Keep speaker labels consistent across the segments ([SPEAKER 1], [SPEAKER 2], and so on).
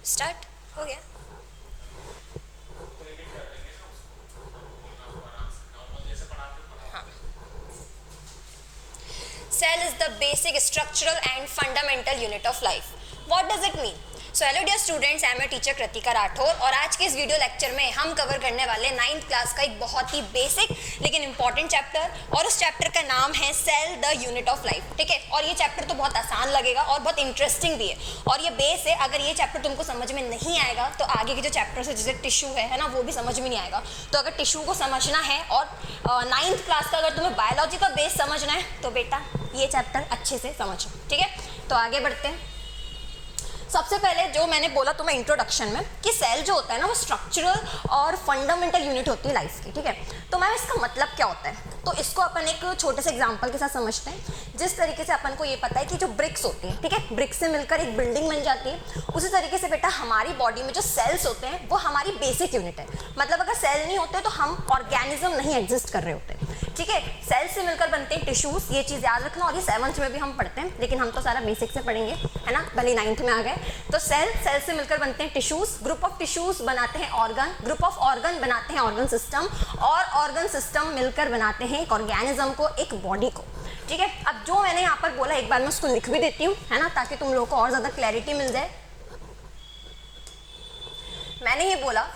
[SPEAKER 1] Start हो गया। हाँ, cell is the basic structural and fundamental unit of life. What does it mean? So hello dear students, I am your teacher Kritika Rathore और आज के इस video lecture में हम कवर करने वाले 9th क्लास का एक बहुत ही बेसिक लेकिन इंपॉर्टेंट चैप्टर, और उस चैप्टर का नाम है cell the unit of life. ठीक है, और ये चैप्टर तो बहुत आसान लगेगा और बहुत इंटरेस्टिंग भी है, और ये बेस है। अगर ये चैप्टर तुमको समझ में नहीं आएगा तो आगे के जो चैप्टर्स है जैसे टिश्यू है ना, वो भी समझ में नहीं आएगा। तो अगर टिश्यू को समझना है और 9th क्लास का अगर तुम्हें बायोलॉजी का बेस समझना है तो बेटा ये चैप्टर अच्छे से समझो। ठीक है, तो आगे बढ़ते हैं। सबसे पहले जो मैंने बोला तुम्हें इंट्रोडक्शन में कि सेल जो होता है ना वो स्ट्रक्चरल और फंडामेंटल यूनिट होती है लाइफ की। ठीक है, तो मैम इसका मतलब क्या होता है, तो इसको अपन एक छोटे से एग्जांपल के साथ समझते हैं। जिस तरीके से अपन को ये पता है कि जो ब्रिक्स होती है, ठीक है, ब्रिक्स से मिलकर एक बिल्डिंग बन जाती है, उसी तरीके से बेटा हमारी बॉडी में जो सेल्स होते हैं वो हमारी बेसिक यूनिट है। मतलब अगर सेल नहीं होते तो हम ऑर्गेनिज्म नहीं एग्जिस्ट कर रहे होते। ठीक है, सेल से मिलकर बनते हैं टिश्यूज, ये चीज़ याद रखना, और ये 7th में भी हम पढ़ते हैं, लेकिन हम तो सारा बेसिक से पढ़ेंगे, है ना, भले 9th में आ गए। तो सेल से मिलकर बनते हैं टिश्यूज, ग्रुप ऑफ टिश्यूज बनाते हैं ऑर्गन, ग्रुप ऑफ ऑर्गन बनाते हैं ऑर्गन सिस्टम, और ऑर्गन सिस्टम मिलकर बनाते हैं एक ऑर्गेनिज्म को, एक बॉडी को। ठीक है, अब जो मैंने यहाँ पर बोला एक बार मैं उसको लिख भी देती हूँ, है ना, ताकि तुम लोगों को और ज़्यादा क्लैरिटी मिल जाए। मैंने ये बोला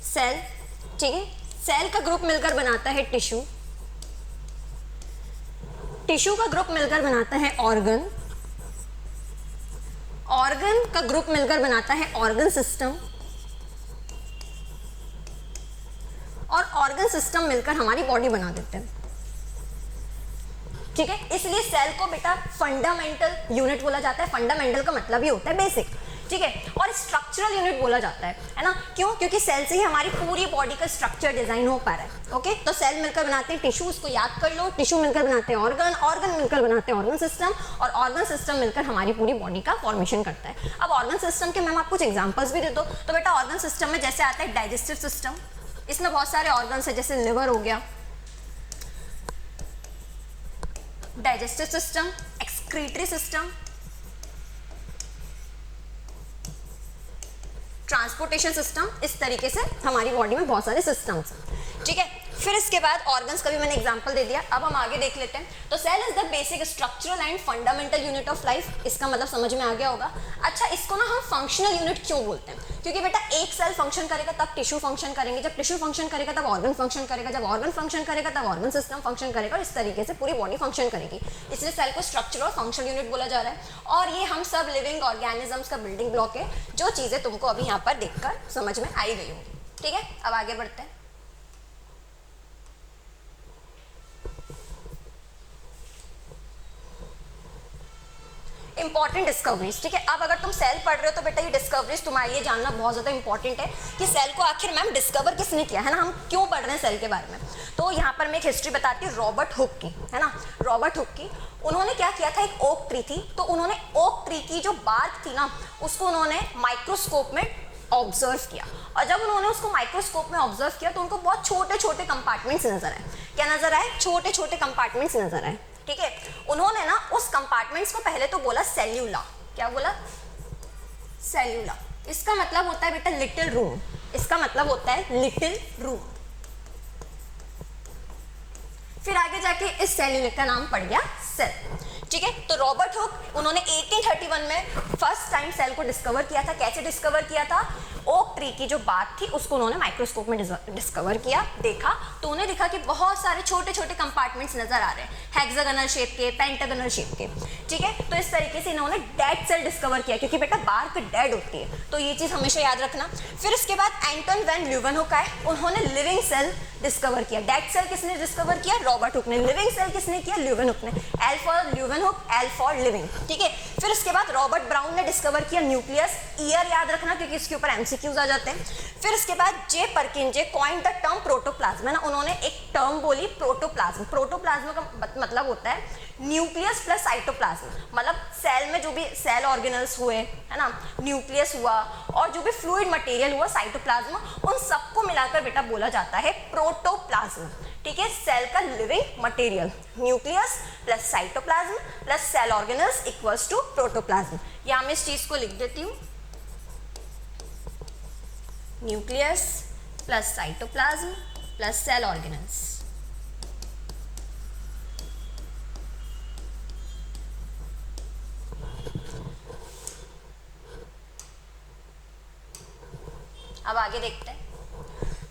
[SPEAKER 1] सेल, ठीक है, सेल का ग्रुप मिलकर बनाता है टिश्यू, टिश्यू का ग्रुप मिलकर बनाता है ऑर्गन, ऑर्गन का ग्रुप मिलकर बनाता है ऑर्गन सिस्टम, और ऑर्गन सिस्टम मिलकर हमारी बॉडी बना देते हैं। ठीक है, इसलिए सेल को बेटा फंडामेंटल यूनिट बोला जाता है। फंडामेंटल का मतलब ही होता है बेसिक। ठीक है, और स्ट्रक्चरल यूनिट बोला जाता है ना, क्यों? क्योंकि सेल से ही हमारी पूरी बॉडी का स्ट्रक्चर डिजाइन हो पा रहा है। ओके, तो सेल मिलकर बनाते हैं टिश्यू, उसको याद कर लो, टिश्यू मिलकर बनाते हैं ऑर्गन, ऑर्गन मिलकर बनाते हैं ऑर्गन सिस्टम, और ऑर्गन सिस्टम मिलकर हमारी पूरी बॉडी का फॉर्मेशन करता है। अब ऑर्गन सिस्टम के मैम आप कुछ एग्जाम्पल्स भी दे दो। तो बेटा ऑर्गन सिस्टम में जैसे आता है डाइजेस्टिव सिस्टम, इसमें बहुत सारे ऑर्गन्स है, जैसे लिवर हो गया, digestive system, excretory system, transportation system, इस तरीके से हमारी बॉडी में बहुत सारे सिस्टम्स हैं। ठीक है, फिर इसके बाद ऑर्गन्स का भी मैंने एग्जांपल दे दिया। अब हम आगे देख लेते हैं। तो cell is the basic structural and fundamental unit of life, इसका मतलब समझ में आ गया होगा। अच्छा, इसको ना हम फंक्शनल यूनिट क्यों बोलते हैं? क्योंकि बेटा एक सेल फंक्शन करेगा तब टिश्यू फंक्शन करेंगे, जब टिश्यू फंक्शन करेगा तब ऑर्गन फंक्शन करेगा, जब ऑर्गन फंक्शन करेगा तब ऑर्गन सिस्टम फंक्शन करेगा, और इस तरीके से पूरी बॉडी फंक्शन करेगी। इसलिए सेल को स्ट्रक्चरल और फंक्शनल यूनिट बोला जा रहा है, और ये हम सब लिविंग ऑर्गेनिजम्स का बिल्डिंग ब्लॉक है, जो चीज़ें तुमको अभी यहाँ पर देखकर समझ में आई गई होंगी। ठीक है, अब आगे बढ़ते हैं। Important discoveries. ठीक है, अब अगर तुम सेल पढ़ रहे हो तो बेटा ये डिस्कवरीज तुम्हारे लिए जानना बहुत ज़्यादा इंपॉर्टेंट है कि सेल को आखिर मैम डिस्कवर किसने किया, है ना, हम क्यों पढ़ रहे हैं सेल के बारे में। तो यहाँ पर मैं एक हिस्ट्री बताती हूँ रॉबर्ट हुक की, है ना, रॉबर्ट हुक की। उन्होंने क्या किया था, एक ओक ट्री थी, तो उन्होंने ओक ट्री की जो बार्क थी ना, उसको उन्होंने माइक्रोस्कोप में ऑब्जर्व किया, और जब उन्होंने उसको माइक्रोस्कोप में ऑब्जर्व किया तो उनको बहुत छोटे छोटे कंपार्टमेंट्स नजर आए। क्या नजर आए? छोटे छोटे कंपार्टमेंट्स नजर आए। ठीक है, उन्होंने ना उस कंपार्टमेंट्स को पहले तो बोला सेल्यूला। क्या बोला? सेल्यूला। इसका मतलब होता है बेटा लिटिल रूम, इसका मतलब होता है लिटिल रूम। फिर आगे जाके इस सेल्यूला का नाम पड़ गया सेल। ठीक है, तो रॉबर्ट हुक उन्होंने 1831 में फर्स्ट टाइम सेल को डिस्कवर किया था। कैसे डिस्कवर किया था? ओक ट्री की जो बात थी उसको उन्होंने माइक्रोस्कोप में डिस्कवर किया, देखा, तो उन्हें दिखा कि बहुत सारे छोटे छोटे कंपार्टमेंट्स नजर आ रहे हैं, हेक्सागोनल शेप के, पेंटागोनल शेप के। ठीक है, तो इस तरीके से इन्होंने डेड सेल डिस्कवर किया, क्योंकि बेटा बार्क डेड होती है, तो ये चीज हमेशा याद रखना। फिर इसके बाद एंटन वैन ल्यूवेनहुक आए, उन्होंने लिविंग सेल डिस्कवर किया। डेड सेल किसने डिस्कवर किया? रॉबर्ट हुक ने। लिविंग सेल किसने किया? ल्यूवेनहुक ने। L for Leeuwenhoek Hooke, L for living, ठीक है। फिर उसके बाद रॉबर्ट ब्राउन ने डिस्कवर किया न्यूक्लियस, ईयर याद रखना क्योंकि इसके ऊपर एमसीक्यूज आ जाते हैं। फिर उसके बाद J Purkinje coined the term protoplasm, है ना, उन्होंने एक टर्म बोली प्रोटोप्लाज्म। प्रोटोप्लाज्म का मतलब होता है न्यूक्लियस प्लस साइटोप्लाज्म, मतलब सेल में जो भी सेल ऑर्गेनल्स हुए, है ना, न्यूक्लियस हुआ और जो भी फ्लूइड मटेरियल हुआ साइटोप्लाज्म, उन सबको मिलाकर बेटा बोला जाता है प्रोटोप्लाज्म, ठीक है। सेल का living material, nucleus plus cytoplasm plus cell organelles equals to protoplasm. यहाँ मैं इस चीज को लिख देती हूँ, nucleus plus cytoplasm plus cell organelles. अब आगे देखते हैं।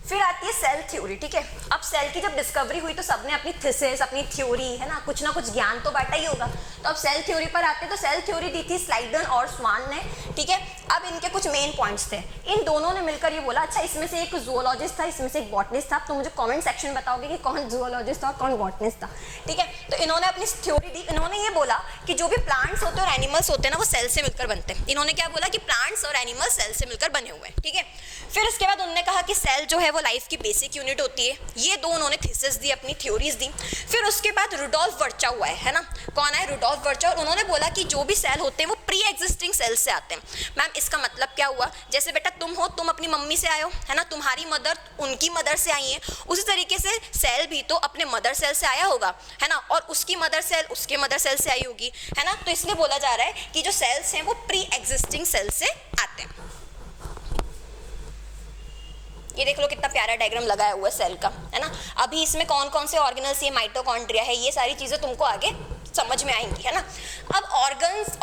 [SPEAKER 1] फिर आती है सेल थ्योरी, ठीक है। अब सेल की जब डिस्कवरी हुई तो सबने अपनी थीसिस, अपनी थ्योरी, है ना कुछ ज्ञान तो बांटा ही होगा। तो अब सेल थ्योरी पर आते हैं, तो सेल थ्योरी दी थी स्लाइडन और स्वान ने, ठीक है। अब इनके कुछ मेन पॉइंट्स थे, इन दोनों ने मिलकर ये बोला, अच्छा इसमें से एक जूलॉजिस्ट था, इसमें से एक बॉटनिस्ट था, तो मुझे कमेंट सेक्शन में बताओगे कि कौन जूलॉजिस्ट था और कौन बॉटनिस्ट था, ठीक है। तो इन्होंने अपनी थ्योरी दी, इन्होंने ये बोला कि जो भी प्लांट्स होते हैं और एनिमल्स होते हैं ना, वो सेल से मिलकर बनते हैं। इन्होंने क्या बोला कि प्लांट्स और एनिमल्स सेल से मिलकर बने हुए हैं, ठीक है। फिर उसके बाद उन्होंने कहा कि सेल जो है वो लाइफ की बेसिक यूनिट होती है। ये दो उन्होंने थीसिस दी, अपनी थ्योरीज दी। फिर उसके बाद रुडोल्फ वर्चाउ है ना, कौन है रुडोल्फ वर्चाउ, उन्होंने बोला कि जो भी सेल होते हैं वो प्री एग्जिस्टिंग सेल से आते हैं। मैम इसका मतलब क्या हुआ, जैसे बेटा तुम हो, तुम अपनी मम्मी से आए हो, है ना, तुम्हारी मदर उनकी मदर से आई है, उसी तरीके से सेल भी तो अपने मदर सेल से आया होगा, है ना, और उसकी मदर सेल उसके मदर सेल से आई होगी, है ना। तो इसलिए बोला जा रहा है कि जो सेल्स हैं वो प्री एग्जिस्टिंग सेल से आते हैं। ये देख लो कितना प्यारा डायग्राम लगाया हुआ है सेल का, है ना। अभी इसमें कौन कौन से ऑर्गेनल्स, ये माइटोकॉन्ड्रिया है, ये सारी चीजें तुमको आगे समझ में आएंगी, है ना। अब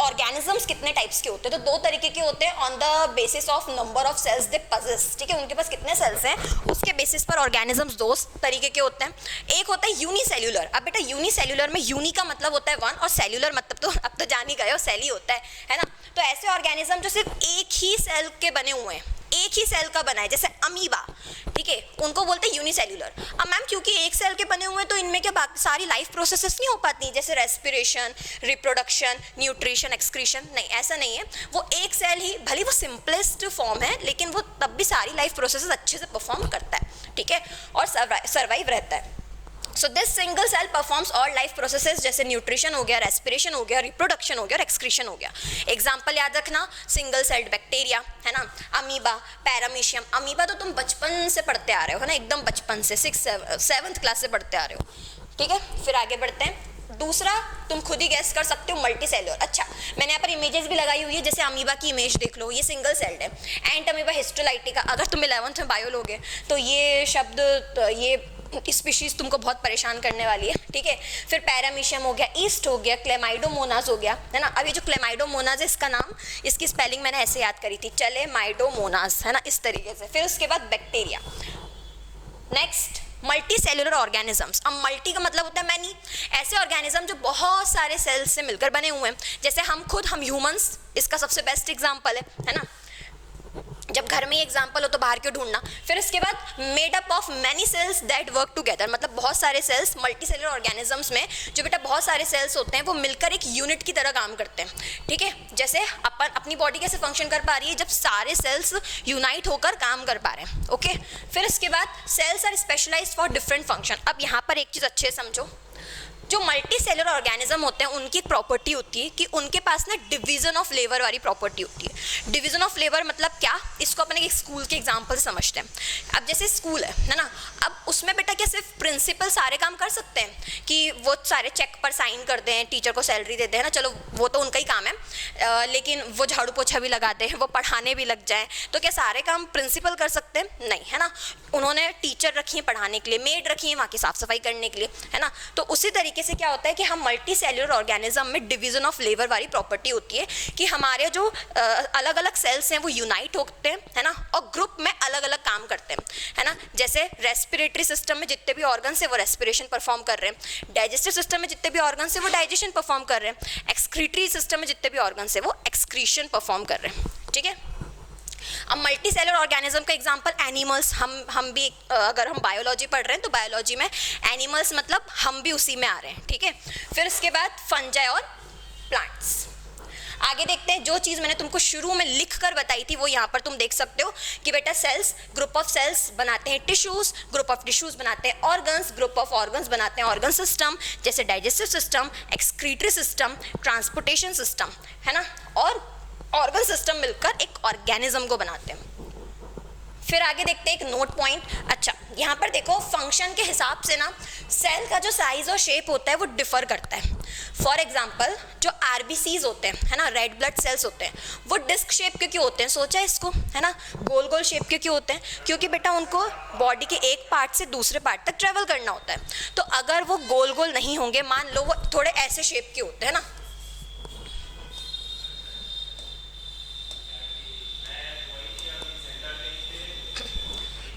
[SPEAKER 1] ऑर्गेनिजम्स कितने टाइप्स के होते हैं, तो दो तरीके के होते हैं, on the basis of number of cells they possess, ठीक है, उनके पास कितने सेल्स हैं उसके बेसिस पर ऑर्गेनिजम्स दो तरीके के होते हैं। एक होता है यूनिसेल्यूलर। अब बेटा यूनिसेल्यूलर में यूनि का मतलब होता है वन और सेल्यूलर मतलब तो अब तो जान ही गए हो, सेल ही होता है ना। तो ऐसे ऑर्गेनिज्म जो सिर्फ एक ही सेल के बने हुए हैं, एक ही सेल का बना है, जैसे अमीबा, ठीक है, उनको बोलते हैं यूनिसेल्यूलर। अब मैम क्योंकि एक सेल के बने हुए हैं तो इनमें क्या सारी लाइफ प्रोसेसेस नहीं हो पाती, जैसे रेस्पिरेशन, रिप्रोडक्शन, न्यूट्रिशन, एक्सक्रीशन, नहीं ऐसा नहीं है। वो एक सेल ही, भले वो सिंपलेस्ट फॉर्म है, लेकिन वो तब भी सारी लाइफ प्रोसेसेस अच्छे से परफॉर्म करता है, ठीक है, और सर्वाइव रहता है। So this single cell performs all life processes, जैसे न्यूट्रिशन हो गया, रेस्पिरेशन हो गया, रिप्रोडक्शन हो गया और एक्सक्रीशन हो गया। एग्जाम्पल याद रखना, सिंगल सेल्ड बैक्टीरिया, है ना, अमीबा, पैरामीशियम। अमीबा तो तुम बचपन से पढ़ते आ रहे हो, है ना, एकदम बचपन से 6th क्लास से पढ़ते आ रहे हो, ठीक है। फिर आगे बढ़ते हैं। दूसरा तुम खुद ही गैस कर सकते हो, मल्टी सेलुलर। अच्छा मैंने यहाँ पर इमेजेस भी लगाई हुई है, जैसे अमीबा की इमेज देख लो, ये सिंगल सेल्ड है। एंट अमीबा हिस्टोलाइटिका, अगर तुम 11th में बायो लोगे तो ये शब्द, ये स्पीशीज तुमको बहुत परेशान करने वाली है, ठीक है। फिर पैरामीशियम हो गया, ईस्ट हो गया, क्लेमाइडोमोनास हो गया, है ना। अब ये जो क्लेमाइडोमोनास है, इसका नाम, इसकी स्पेलिंग मैंने ऐसे याद करी थी, चलेमाइडोमोनास, है ना, इस तरीके से। फिर उसके बाद bacteria. Next multi cellular organisms. अब मल्टी का मतलब होता है मैनी, ऐसे ऑर्गेनिज्म जो बहुत सारे सेल्स से मिलकर बने हुए हैं, जैसे हम खुद, हम ह्यूमंस इसका सबसे बेस्ट एग्जाम्पल है ना। जब घर में ही एग्जाम्पल हो तो बाहर क्यों ढूंढना। फिर इसके बाद made up of many cells that work together, मतलब बहुत सारे सेल्स, मल्टी सेलुलर ऑर्गेनिजम्स में जो बेटा बहुत सारे सेल्स होते हैं वो मिलकर एक यूनिट की तरह काम करते हैं, ठीक है। जैसे अपन अपनी बॉडी कैसे फंक्शन कर पा रही है, जब सारे सेल्स यूनाइट होकर काम कर पा रहे हैं, ओके। फिर इसके बाद cells are specialised for different function. अब यहाँ पर एक चीज़ अच्छे से समझो, जो मल्टी सेलुलर ऑर्गेनिज्म होते हैं उनकी एक प्रॉपर्टी होती है कि उनके पास ना डिवीजन ऑफ लेबर वाली प्रॉपर्टी होती है। डिवीजन ऑफ लेबर मतलब क्या, इसको अपन एक स्कूल के एग्जांपल से समझते हैं। अब जैसे स्कूल है ना, अब उसमें बेटा क्या सिर्फ प्रिंसिपल सारे काम कर सकते हैं कि वो सारे चेक पर साइन कर दें, टीचर को सैलरी दे दें, है ना, चलो वो तो उनका ही काम है, लेकिन वो झाड़ू पोछा भी लगाते हैं, वो पढ़ाने भी लग जाएँ, तो क्या सारे काम प्रिंसिपल कर सकते हैं? नहीं, है ना। उन्होंने टीचर रखी है पढ़ाने के लिए, मेड रखी है वहाँ की साफ सफाई करने के लिए, है ना। तो उसी तरीके से क्या होता है कि हम मल्टी सेलुलर ऑर्गेनिज्म में डिवीजन ऑफ लेबर वाली प्रॉपर्टी होती है कि हमारे जो अलग अलग सेल्स हैं वो यूनाइट होते हैं, है ना, और ग्रुप में अलग अलग काम करते हैं, है ना। जैसे रेस्पिरेटरी सिस्टम में जितने भी ऑर्गन्स हैं वो रेस्पिरेशन परफॉर्म कर रहे हैं, डाइजेस्टिव सिस्टम में जितने भी ऑर्गन्स हैं वो डाइजेशन परफॉर्म कर रहे हैं, एक्सक्रीटरी सिस्टम में जितने भी ऑर्गन्स हैं वो एक्सक्रीशन परफॉर्म कर रहे हैं, ठीक है। अब मल्टी सेलुलर ऑर्गेनिज्म का एग्जांपल एनिमल्स, हम भी अगर हम बायोलॉजी पढ़ रहे हैं तो बायोलॉजी में एनिमल्स मतलब हम भी उसी में आ रहे हैं, ठीक है। फिर इसके बाद फंजाई और प्लांट्स। आगे देखते हैं, जो चीज़ मैंने तुमको शुरू में लिख कर बताई थी वो यहाँ पर तुम देख सकते हो कि बेटा सेल्स, ग्रुप ऑफ सेल्स बनाते हैं टिश्यूज़, ग्रुप ऑफ टिश्यूज़ बनाते हैं ऑर्गन्स, ग्रुप ऑफ ऑर्गन्स बनाते हैं ऑर्गन सिस्टम, जैसे digestive system, excretory system, transportation system, है ना, और ऑर्गन सिस्टम मिलकर एक ऑर्गेनिज्म को बनाते हैं। फिर आगे देखते हैं एक नोट पॉइंट। अच्छा, यहाँ पर देखो फंक्शन के हिसाब से ना सेल का जो साइज और शेप होता है वो डिफर करता है। फॉर एग्जाम्पल जो आरबीसीज होते हैं, है ना, रेड ब्लड सेल्स होते हैं, वो डिस्क शेप के क्यों होते हैं, सोचा इसको, है ना, गोल गोल शेप के क्यों होते हैं, क्योंकि बेटा उनको बॉडी के एक पार्ट से दूसरे पार्ट तक ट्रेवल करना होता है। तो अगर वो गोल गोल नहीं होंगे, मान लो वो थोड़े ऐसे शेप के होते हैं ना,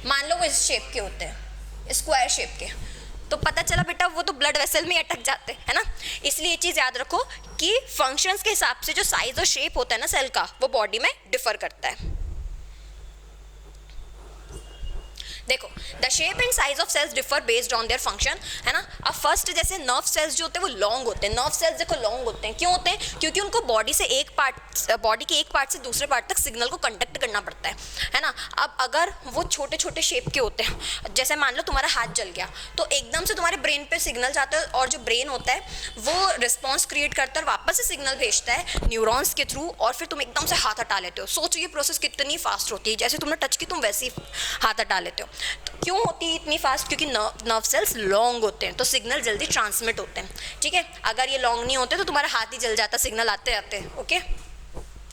[SPEAKER 1] मान लो वो इस शेप के होते हैं, स्क्वायर शेप के, तो पता चला बेटा वो तो ब्लड वेसल में अटक जाते हैं, है ना। इसलिए ये चीज़ याद रखो कि फंक्शंस के हिसाब से जो साइज और शेप होता है ना सेल का, वो बॉडी में डिफर करता है। देखो, the shape and size of cells differ based on their function, है ना। अब फर्स्ट जैसे नर्व सेल्स जो होते हैं वो लॉन्ग होते हैं। नर्व सेल्स देखो लॉन्ग होते हैं, क्यों होते हैं, क्योंकि उनको बॉडी से एक पार्ट, बॉडी के एक पार्ट से दूसरे पार्ट तक सिग्नल को कंडक्ट करना पड़ता है ना। अब अगर वो छोटे छोटे शेप के होते हैं, जैसे मान लो तुम्हारा हाथ जल गया, तो एकदम से तुम्हारे ब्रेन पे सिग्नल जाता है, और जो ब्रेन होता है वो रिस्पॉन्स क्रिएट करता है, वापस से सिग्नल भेजता है न्यूरॉन्स के थ्रू, और फिर तुम एकदम से हाथ हटा लेते हो। सोचो ये प्रोसेस कितनी फास्ट होती है, जैसे तुमने टच की तुम वैसे ही हाथ हटा लेते हो। तो क्यों होती है इतनी फास्ट, क्योंकि नर्व सेल्स लॉन्ग होते हैं, तो सिग्नल जल्दी ट्रांसमिट होते हैं, ठीक है। अगर ये लॉन्ग नहीं होते तो तुम्हारा हाथ ही जल जाता सिग्नल आते आते, ओके।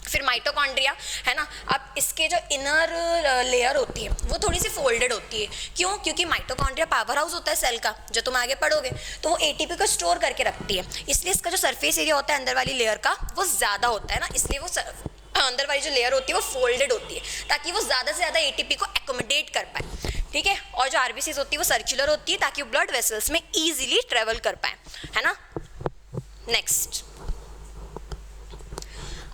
[SPEAKER 1] फिर माइटोकॉन्ड्रिया, है ना। अब इसके जो इनर लेयर होती है वो थोड़ी सी फोल्डेड होती है, क्यों, क्योंकि माइटोकॉन्ड्रिया पावर हाउस होता है सेल का, जो तुम आगे पढ़ोगे, तो वो एटीपी को स्टोर करके रखती है, इसलिए इसका जो सरफेस एरिया होता है अंदर वाली लेयर का वो ज़्यादा होता है ना, इसलिए वो अंदर वाली जो लेयर होती है वो फोल्डेड होती है, ताकि वो ज़्यादा से ज़्यादा एटीपी को एकोमोडेट कर पाए, ठीक है। और जो आरबीसीज होती है वो सर्कुलर होती है, ताकि वो ब्लड वेसल्स में ईजिली ट्रेवल कर पाए, है ना। नेक्स्ट,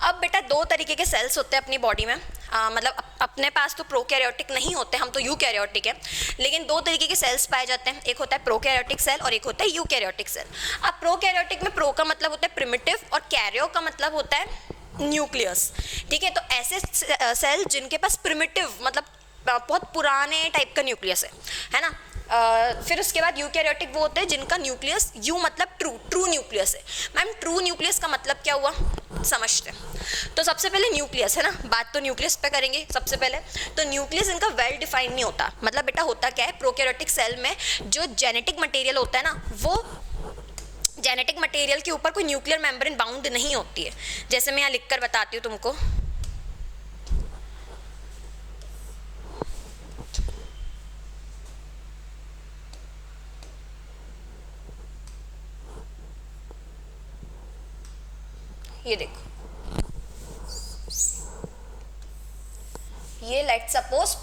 [SPEAKER 1] अब बेटा दो तरीके के सेल्स होते हैं अपनी बॉडी में, मतलब अपने पास तो प्रोकैरियोटिक नहीं होते, हम तो यूकैरियोटिक है, लेकिन दो तरीके के सेल्स पाए जाते हैं, एक होता है प्रोकैरियोटिक सेल और एक होता है यूकैरियोटिक सेल। अब प्रोकैरियोटिक में प्रो का मतलब होता है प्रिमिटिव और कैरियो का मतलब होता है न्यूक्लियस, ठीक है। तो ऐसे सेल जिनके पास प्रिमिटिव मतलब बहुत पुराने टाइप का न्यूक्लियस है ना। फिर उसके बाद यूकैरियोटिक वो होते हैं जिनका न्यूक्लियस, यू मतलब ट्रू न्यूक्लियस है। मैम ट्रू न्यूक्लियस का मतलब क्या हुआ, समझते हैं। तो सबसे पहले न्यूक्लियस, है ना, बात तो न्यूक्लियस पे करेंगे सबसे पहले। तो न्यूक्लियस इनका वेल डिफाइंड नहीं होता, मतलब बेटा होता क्या है, प्रोकैरियोटिक सेल में जो जेनेटिक मटेरियल होता है ना, वो जेनेटिक मटेरियल के ऊपर कोई न्यूक्लियर मेम्ब्रेन बाउंड नहीं होती है। जैसे मैं यहाँ लिख कर बताती हूँ तुमको, ये देखो, ये लेट सपोज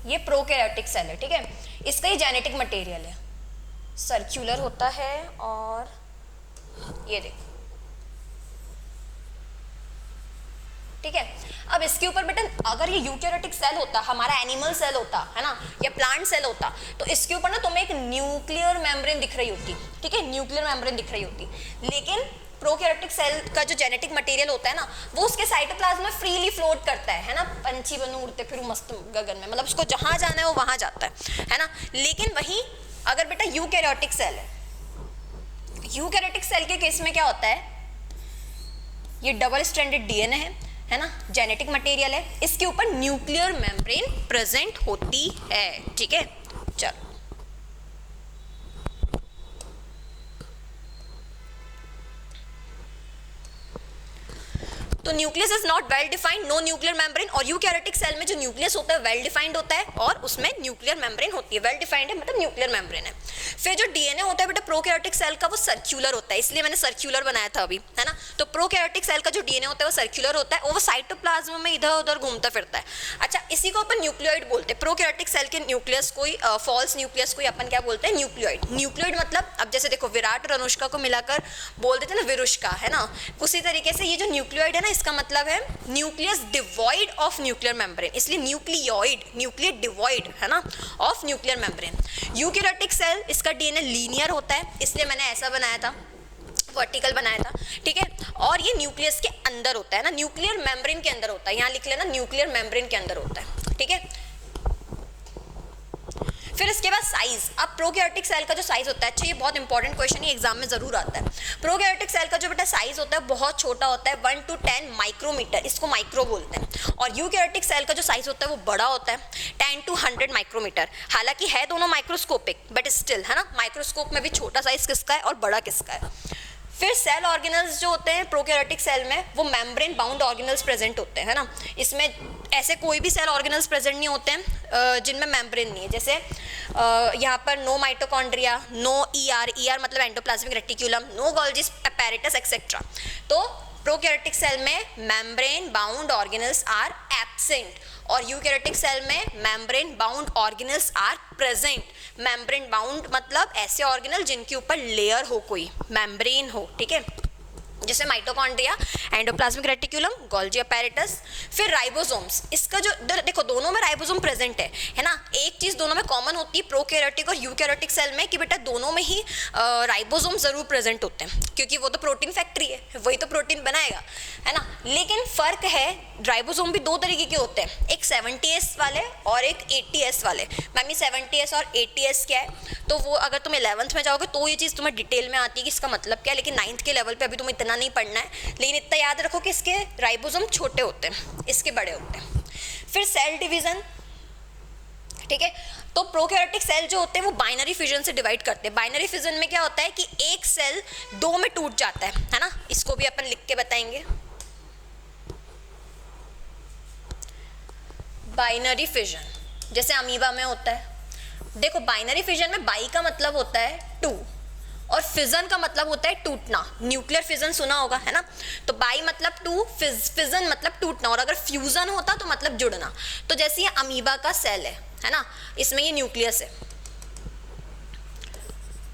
[SPEAKER 1] ये प्रोकैरियोटिक सेल है, ठीक है। इसका ही जेनेटिक मटेरियल है, सर्कुलर होता है, और ये देखो, ठीक है। अब इसके ऊपर बेटा अगर ये यूकैरियोटिक सेल होता, हमारा एनिमल सेल होता, है ना, या प्लांट सेल होता, तो इसके ऊपर ना तुम्हें एक न्यूक्लियर मेम्ब्रेन दिख रही होती, ठीक है, न्यूक्लियर मेम्ब्रेन दिख रही होती। लेकिन प्रोकैरियोटिक सेल का जो जेनेटिक मटेरियल होता है ना, वो उसके साइटोप्लाज्म में फ्रीली फ्लोट करता है ना, पंछी बनू उड़ते फिर मस्त गगन में, मतलब उसको जहां जाना है वो वहां जाता है ना। लेकिन वहीं अगर बेटा यूकैरियोटिक सेल है, यूकैरियोटिक सेल के केस में क्या होता है, ये डबल स्ट्रैंडेड डीएनए है ना, जेनेटिक मटेरियल है, इसके ऊपर न्यूक्लियर मेम्ब्रेन प्रेजेंट होती है, ठीक है। चलो, तो nucleus is not well defined, no nuclear membrane. और यूकैरियोटिक सेल में जो न्यूक्लियस होता है वेल डिफाइंड होता है, और उसमें न्यूक्लियर मेम्ब्रेन होती है, वेल डिफाइंड है मतलब न्यूक्लियर मेम्ब्रेन है। फिर जो डीएनए होता है बेटा प्रोकैरियोटिक सेल का, वो सर्कुलर होता है, इसलिए मैंने सर्कुलर बनाया था अभी, है ना। तो प्रोकैरियोटिक सेल का जो डीएनए होता है वो सर्कुलर होता है, और वो साइटोप्लाज्म में इधर उधर घूमता फिरता है। अच्छा, इसी को अपन न्यूक्लियोइड बोलते हैं। प्रोकैरियोटिक सेल के न्यूक्लियस कोई फॉल्स न्यूक्लियस कोई अपन क्या बोलते हैं, न्यूक्लियोइड। न्यूक्लियोइड मतलब अब जैसे देखो विराट और अनुष्का को मिलाकर बोल देते हैं ना विरुष्का, है ना, उसी तरीके से ये जो न्यूक्लियोइड है ना, इसका मतलब है nucleus devoid of nuclear membrane, इसलिए न्यूक्लियोइड, न्यूक्लियर डिवॉइड, है ना, of nuclear membrane. Eukaryotic cell इसका डीएनए लीनियर होता है, इसलिए मैंने ऐसा बनाया था। वर्टिकल बनाया था, ठीक है। और ये न्यूक्लियस के अंदर होता है ना, न्यूक्लियर मेम्ब्रेन के अंदर होता है, यहाँ लिख लेना न्यूक्लियर मेम्ब्रेन के अंदर होता है, ठीक है। फिर इसके बाद साइज, अब प्रोकैरियोटिक सेल का जो साइज होता है, अच्छा ये बहुत इंपॉर्टेंट क्वेश्चन है, एग्जाम में जरूर आता है। प्रोकैरियोटिक सेल का जो बेटा साइज होता है बहुत छोटा होता है, 1 to 10 माइक्रोमीटर, इसको माइक्रो बोलते हैं। और यूकैरियोटिक सेल का जो साइज होता है वो बड़ा होता है, 10 to 100 माइक्रोमीटर। हालांकि है दोनों माइक्रोस्कोपिक, बट स्टिल है ना, माइक्रोस्कोप में भी छोटा साइज किसका है और बड़ा किसका है। फिर सेल ऑर्गेनल्स जो होते हैं प्रोकैरियोटिक सेल में, वो मेम्ब्रेन बाउंड ऑर्गेनल्स प्रेजेंट होते हैं, है ना। इसमें ऐसे कोई भी सेल ऑर्गेनल्स प्रेजेंट नहीं होते हैं जिनमें मेम्ब्रेन नहीं है। जैसे यहाँ पर नो माइटोकॉन्ड्रिया, नो ईआर मतलब endoplasmic reticulum, no Golgi apparatus etcetera. तो प्रोकैरियोटिक सेल में membrane bound organelles are absent और यूकैरियोटिक सेल में membrane bound organelles are present. Membrane bound मतलब ऐसे ऑर्गेनल जिनके ऊपर लेयर हो, कोई मेम्ब्रेन हो, ठीक है, जैसे mitochondria, endoplasmic reticulum, Golgi apparatus। फिर राइबोसोम्स, इसका जो देखो दोनों में राइबोसोम प्रेजेंट है ना। एक चीज दोनों में कॉमन होती है प्रोकैरियोटिक और यूकैरियोटिक सेल में कि बेटा दोनों में ही राइबोसोम जरूर प्रेजेंट होते हैं, क्योंकि वो तो प्रोटीन फैक्ट्री है, वही तो प्रोटीन बनाएगा, है ना। लेकिन फर्क है, राइबोसोम भी दो तरीके के होते हैं, एक 70S वाले और एक 80S वाले। मैम 70S और 80S क्या है, तो वो अगर तुम 11th में जाओगे तो ये चीज़ तुम्हें डिटेल में आती है कि इसका मतलब क्या है, लेकिन 9th के लेवल पे अभी तुम्हें इतना नहीं पढ़ना है। लेकिन इतना याद रखो कि इसके राइबोसोम छोटे होते हैं, इसके बड़े होते हैं। फिर सेल डिवीजन, ठीक है। तो प्रोकैरियोटिक सेल जो होते हैं वो बाइनरी फिजन से डिवाइड करते हैं। बाइनरी फिजन में क्या होता है कि एक सेल दो में टूट जाता है ना। इसको भी अपन लिख के बताएंगे। बाइनरी फिजन जैसे अमीबा में होता है। देखो बाइनरी फिजन में बाई का मतलब होता है 2 और फिजन का मतलब होता है टूटना। न्यूक्लियर फिजन सुना होगा, है ना। तो बाई मतलब 2, फिजन मतलब टूटना, और अगर फ्यूजन होता तो मतलब जुड़ना। तो जैसे ये अमीबा का सेल है ना, इसमें ये न्यूक्लियस है।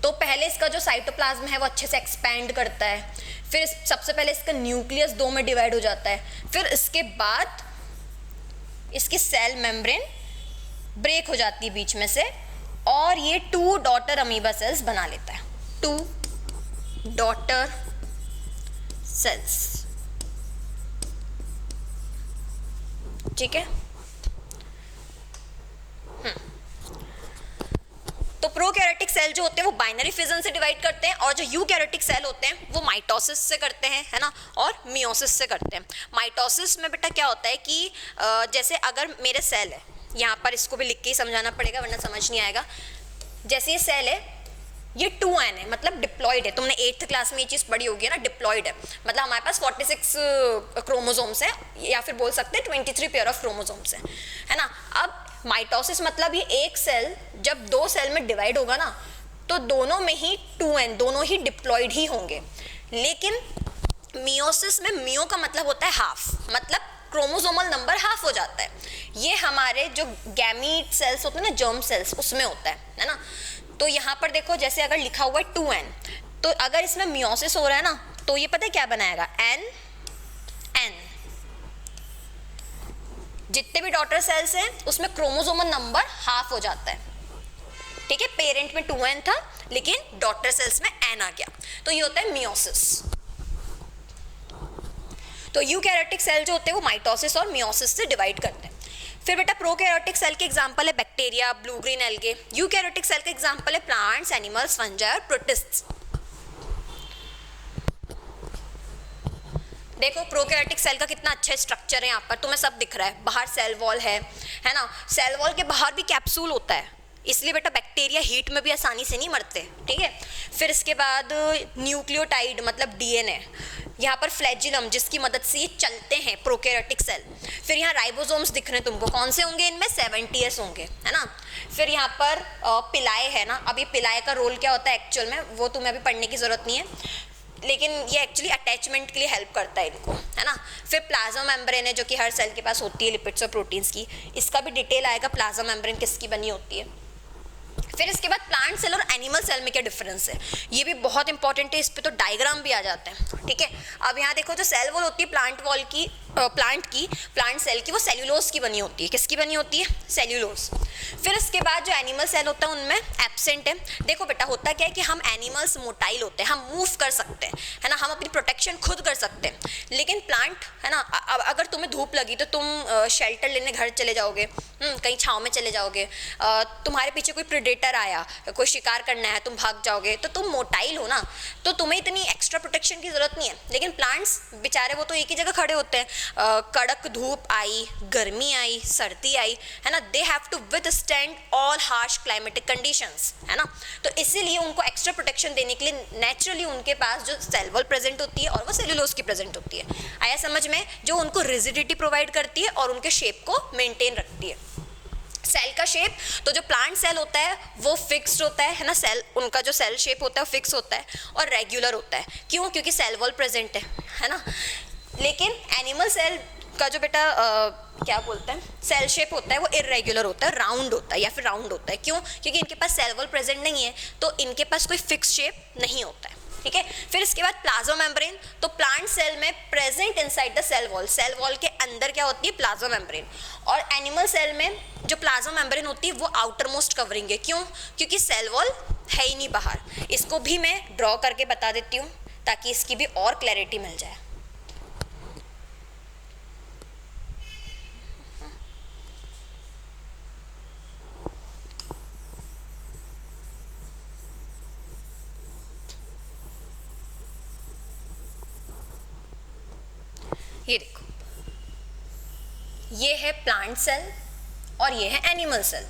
[SPEAKER 1] तो पहले इसका जो साइटोप्लाज्म है वो अच्छे से एक्सपैंड करता है, फिर सबसे पहले इसका न्यूक्लियस 2 में डिवाइड हो जाता है, फिर इसके बाद इसकी सेल मेम्ब्रेन ब्रेक हो जाती है बीच में से, और ये 2 डॉटर अमीबा सेल्स बना लेता है, 2 डॉटर सेल्स, ठीक है। तो प्रोकैरियोटिक सेल जो होते हैं वो बाइनरी फिजन से डिवाइड करते हैं, और जो यूकैरियोटिक सेल होते हैं वो माइटोसिस से करते हैं, है ना, और मियोसिस से करते हैं। माइटोसिस में बेटा क्या होता है कि जैसे अगर मेरे सेल है, यहाँ पर इसको भी लिख के ही समझाना पड़ेगा वरना समझ नहीं आएगा। जैसे ये सेल है, ये 2n है, मतलब डिप्लॉयड है। तुमने 8th क्लास में ये चीज़ पढ़ी होगी ना, डिप्लॉयड है मतलब हमारे पास 46 क्रोमोसोम्स है, या फिर बोल सकते हैं 23 पेयर ऑफ क्रोमोसोम्स है ना। अब माइटोसिस मतलब ये एक सेल जब 2 सेल में डिवाइड होगा ना, तो दोनों में ही 2n, दोनों ही डिप्लॉयड ही होंगे। लेकिन मियोसिस में मियो का मतलब होता है हाफ, मतलब क्रोमोसोमल नंबर हाफ हो जाता है। ये हमारे जो गैमीट सेल्स होते हैं ना, जर्म सेल्स, उसमें होता है ना। तो यहाँ पर देखो जैसे अगर लिखा हुआ है 2n, तो अगर इसमें मियोसिस हो रहा है ना, तो ये पता है क्या बनाएगा, n। जितने भी डॉटर सेल्स हैं उसमें क्रोमोसोमल नंबर हाफ हो जाता है, ठीक है। पेरेंट में 2n था लेकिन डॉटर सेल्स में n आ गया, तो ये होता है मियोसिस। तो यूकैरियोटिक सेल जो होते हैं वो माइटोसिस और मियोसिस से डिवाइड करते हैं। फिर बेटा प्रोकैरियोटिक सेल के एग्जांपल है bacteria, blue green algae. Eukaryotic cell के एग्जांपल है प्लांट्स, एनिमल्स, फंजाई और प्रोटिस्ट्स। देखो प्रोकैरियोटिक सेल का कितना अच्छा स्ट्रक्चर है, यहाँ पर तुम्हें सब दिख रहा है। बाहर सेल वॉल है ना, सेल वॉल के बाहर भी कैप्सूल होता है, इसलिए बेटा बैक्टीरिया हीट में भी आसानी से नहीं मरते, ठीक है। फिर इसके बाद न्यूक्लियोटाइड मतलब डीएनए, यहाँ पर फ्लैजिलम जिसकी मदद से ये चलते हैं प्रोकैरियोटिक सेल। फिर यहाँ राइबोसोम्स दिख रहे हैं तुमको, कौन से होंगे इनमें, 70S होंगे, है ना। फिर यहाँ पर पिलाए है ना। अब ये पिलाए का रोल क्या होता है एक्चुअल में, वो तुम्हें अभी पढ़ने की जरूरत नहीं है, लेकिन ये एक्चुअली अटैचमेंट के लिए हेल्प करता है इनको, है ना। फिर प्लाज्मा मेम्ब्रेन है जो कि हर सेल के पास होती है, लिपिड्स और प्रोटीन्स की, इसका भी डिटेल आएगा प्लाज्मा मेम्ब्रेन किसकी बनी होती है। फिर इसके बाद प्लांट सेल और एनिमल सेल में क्या डिफरेंस है, ये भी बहुत इंपॉर्टेंट है, इस पे तो डायग्राम भी आ जाते हैं, ठीक है। अब यहाँ देखो जो सेल वॉल होती है प्लांट वॉल की, प्लांट सेल की वो सेल्यूलोज की बनी होती है। किसकी बनी होती है? सेल्यूलोज। फिर इसके बाद जो एनिमल सेल होता है उनमें एब्सेंट है। देखो बेटा, होता क्या है कि हम एनिमल्स मोटाइल होते हैं, हम मूव कर सकते हैं, है ना, हम अपनी प्रोटेक्शन खुद कर सकते हैं। लेकिन प्लांट, है ना, अगर तुम्हें धूप लगी तो तुम शेल्टर लेने घर चले जाओगे, कहीं छाँव में चले जाओगे, तुम्हारे पीछे कोई प्रेडेटर आया, कोई शिकार करना है, तुम भाग जाओगे, तो तुम मोटाइल हो ना, तो तुम्हें इतनी एक्स्ट्रा प्रोटेक्शन की जरूरत नहीं है। लेकिन प्लांट्स बेचारे वो तो एक ही जगह खड़े होते हैं, कड़क धूप आई, गर्मी आई, सर्दी आई, है ना, they have to withstand all harsh climatic conditions, है ना। तो इसीलिए उनको एक्स्ट्रा प्रोटेक्शन देने के लिए नेचुरली उनके पास जो सेल वॉल प्रेजेंट होती है और वो सेल्यूलोज की प्रेजेंट होती है। आया समझ में? जो उनको रिजिडिटी प्रोवाइड करती है और उनके शेप को मेंटेन रखती है। सेल का शेप, तो जो प्लांट सेल होता है वो फिक्स्ड होता है ना, सेल उनका जो सेल शेप होता है वो फिक्स होता है और रेगुलर होता है। क्यों? क्योंकि सेल वॉल प्रेजेंट है ना। लेकिन एनिमल सेल का जो बेटा क्या बोलते हैं, सेल शेप होता है वो इरेगुलर होता है, राउंड होता है या फिर राउंड होता है। क्यों? क्योंकि इनके पास सेल वॉल प्रेजेंट नहीं है, तो इनके पास कोई फिक्स शेप नहीं होता है। ठीक है। फिर इसके बाद प्लाज्मा मेम्ब्रेन, तो प्लांट सेल में present inside the cell wall के अंदर क्या होती है? Plasma membrane. और एनिमल सेल में जो प्लाज्मा मेम्ब्रेन होती है वो आउटर मोस्ट कवरिंग है। क्यों? क्योंकि सेल वॉल है ही नहीं बाहर। इसको भी मैं ड्रॉ करके बता देती हूँ ताकि इसकी भी और क्लैरिटी मिल जाए। ये देखो, ये है प्लांट सेल और ये है एनिमल सेल।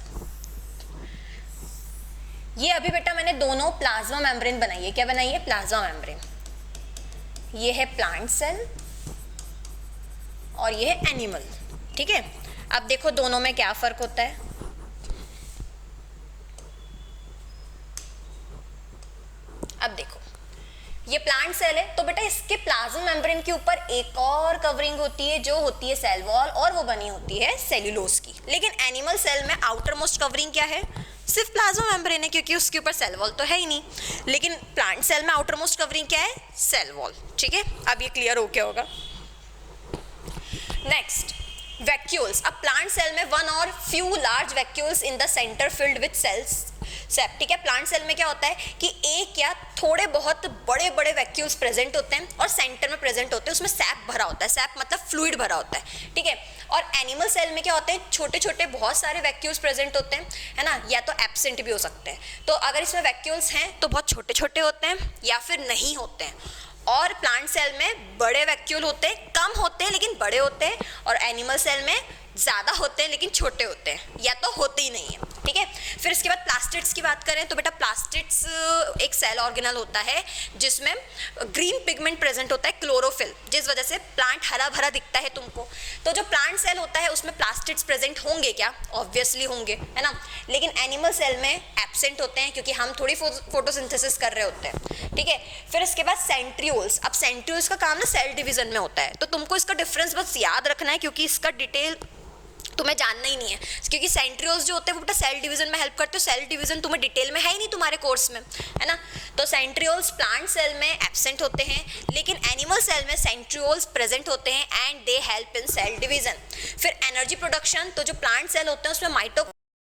[SPEAKER 1] ये अभी बेटा मैंने दोनों प्लाज्मा मेम्ब्रेन बनाई है। क्या बनाई है? Plasma membrane. ये है प्लांट सेल और ये है एनिमल। ठीक है। अब देखो दोनों में क्या फर्क होता है। अब देखो, ये प्लांट सेल है तो बेटा इसके प्लाज्मा मेम्ब्रेन के ऊपर एक और कवरिंग होती है जो होती है सेल वॉल, और वो बनी होती है सेल्यूलोज की। लेकिन एनिमल सेल में आउटर मोस्ट कवरिंग क्या है? सिर्फ प्लाज्मा मेम्ब्रेन है, क्योंकि उसके ऊपर सेल वॉल तो है ही नहीं। लेकिन प्लांट सेल में आउटर मोस्ट कवरिंग क्या है? Cell wall. ठीक है, अब ये क्लियर हो गया होगा। Next, vacuoles. अब प्लांट सेल में वन और few large vacuoles in the centre filled with cells sap. ठीक है। प्लांट सेल में क्या होता है कि एक या थोड़े बहुत बड़े बड़े वैक्यूल्स प्रेजेंट होते हैं और सेंटर में प्रेजेंट होते हैं, उसमें सैप भरा होता है। सैप मतलब फ्लूइड भरा होता है। ठीक है। और एनिमल सेल में क्या होते हैं? छोटे छोटे बहुत सारे वैक्यूल्स प्रेजेंट होते हैं, है ना, या तो एब्सेंट भी हो सकते हैं। तो अगर इसमें वैक्यूल्स हैं तो बहुत छोटे छोटे होते हैं या फिर नहीं होते हैं। और प्लांट सेल में बड़े वैक्यूल होते हैं, कम होते हैं लेकिन बड़े होते हैं, और एनिमल सेल में ज़्यादा होते हैं लेकिन छोटे होते हैं या तो होते ही नहीं है। ठीक है। फिर इसके बाद प्लास्टिड्स की बात करें तो बेटा प्लास्टिड्स एक सेल ऑर्गेनल होता है जिसमें ग्रीन पिगमेंट प्रेजेंट होता है, क्लोरोफिल, जिस वजह से प्लांट हरा भरा दिखता है तुमको। तो जो प्लांट सेल होता है उसमें प्लास्टिड्स प्रेजेंट होंगे क्या? ऑब्वियसली होंगे, है ना। लेकिन एनिमल सेल में एब्सेंट होते हैं क्योंकि हम थोड़ी फोटोसिंथेसिस कर रहे होते हैं। ठीक है। फिर इसके बाद सेंट्रियोल्स। अब सेंट्रियोल्स का काम ना सेल डिवीजन में होता है, तो तुमको इसका डिफरेंस बस याद रखना है क्योंकि इसका डिटेल तुम्हें जानना ही नहीं है। क्योंकि सेंट्रियोल्स जो होते हैं वो बेटा सेल डिवीजन में हेल्प करते हो। सेल डिवीजन तुम्हें डिटेल में है ही नहीं तुम्हारे कोर्स में, है ना। तो सेंट्रियोल्स प्लांट सेल में एब्सेंट होते हैं, लेकिन एनिमल सेल में सेंट्रियोल्स प्रेजेंट होते हैं and they help in cell division. फिर एनर्जी प्रोडक्शन, तो जो प्लांट सेल होते हैं उसमें